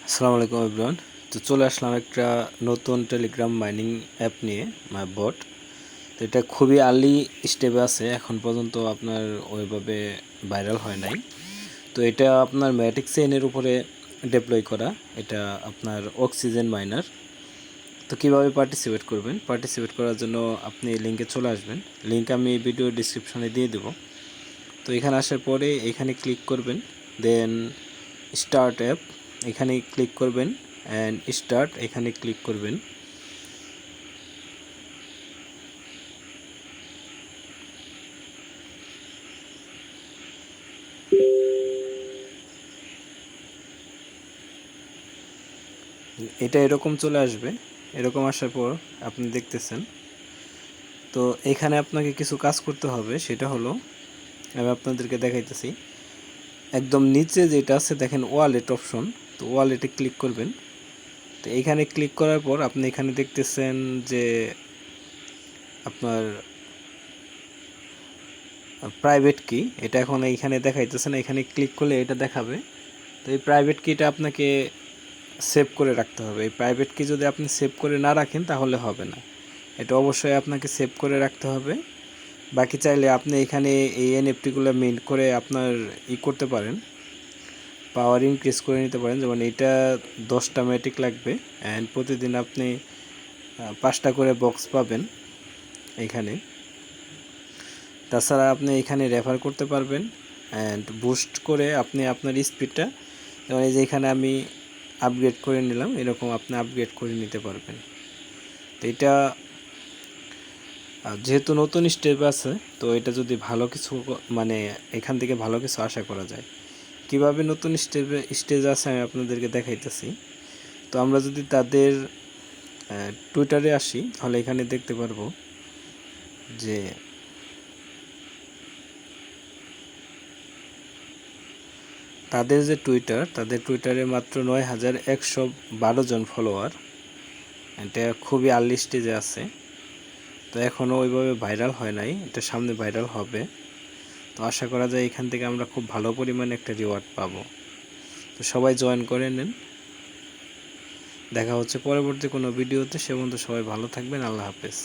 আসসালামু আলাইকুম এভরিওয়ান। তো চলে আসলাম একটা নতুন টেলিগ্রাম মাইনিং অ্যাপ নিয়ে, মাই বট। তো এটা খুবই আর্লি স্টেপে আছে, এখন পর্যন্ত আপনার ওইভাবে ভাইরাল হয় নাই। তো এটা আপনার ম্যাটিক চেইনের উপরে ডেপ্লয় করা, এটা আপনার অক্সিজেন মাইনার। তো কীভাবে পার্টিসিপেট করবেন, পার্টিসিপেট করার জন্য আপনি লিঙ্কে চলে আসবেন, লিঙ্ক আমি ভিডিও ডিসক্রিপশনে দিয়ে দেবো। তো এখানে আসার পরে এখানে ক্লিক করবেন, দেন স্টার্ট অ্যাপ এখানে ক্লিক করবেন, অ্যান্ড স্টার্ট এখানে ক্লিক করবেন। এটা এরকম চলে আসবে, এরকম আসার পর আপনি দেখতেছেন। তো এখানে আপনাকে কিছু কাজ করতে হবে, সেটা হলো আমি আপনাদেরকে দেখাইতেছি। একদম নিচে যেটা আছে দেখেন ওয়ালেট অপশন, তো ওয়ালেটে ক্লিক করবেন। তো এখানে ক্লিক করার পর আপনি এখানে দেখতেছেন যে আপনার প্রাইভেট কি, এটা এখন এইখানে দেখাইতেছে না, এখানে ক্লিক করলে এটা দেখাবে। তো এই প্রাইভেট কিটা আপনাকে সেভ করে রাখতে হবে। এই প্রাইভেট কি যদি আপনি সেভ করে না রাখেন তাহলে হবে না, এটা অবশ্যই আপনাকে সেভ করে রাখতে হবে। বাকি চাইলে আপনি এখানে এই এনএফটিগুলো মিন্ট করে আপনার করতে পারেন, পাওয়ার ইনক্রিজ করে নিতে পারেন। যেমন এটা 10টা ম্যাটিক লাগবে, অ্যান্ড প্রতিদিন আপনি 5টা করে বক্স পাবেন এখানে। তাছাড়া আপনি এখানে রেফার করতে পারবেন, অ্যান্ড বুস্ট করে আপনি আপনার স্পিডটা, যেমন এই যে এখানে আমি আপগ্রেড করে নিলাম, এরকম আপনি আপগ্রেড করে নিতে পারবেন। তো এটা যেহেতু নতুন স্টেপ আছে, তো এটা যদি ভালো কিছু মানে এখান থেকে ভালো কিছু আশা করা যায়। কিভাবে নতুন স্টেজ আছে আমি আপনাদেরকে দেখাইতেছি। তো আমরা যদি তাদের টুইটারে আসি তাহলে এখানে দেখতে পারবো যে তাদের যে তাদের টুইটারে মাত্র 9112 জন ফলোয়ার, এটা খুবই আর্লি স্টেজে আছে। তো এখনও ওইভাবে ভাইরাল হয় নাই, এটা সামনে ভাইরাল হবে। তো আশা করা যায় এখান থেকে আমরা খুব ভালো পরিমাণে একটা রিওয়ার্ড পাবো। তো সবাই জয়েন করে নেন। দেখা হচ্ছে পরবর্তী কোনো ভিডিওতে, সে পর্যন্ত সবাই ভালো থাকবেন। আল্লাহ হাফেজ।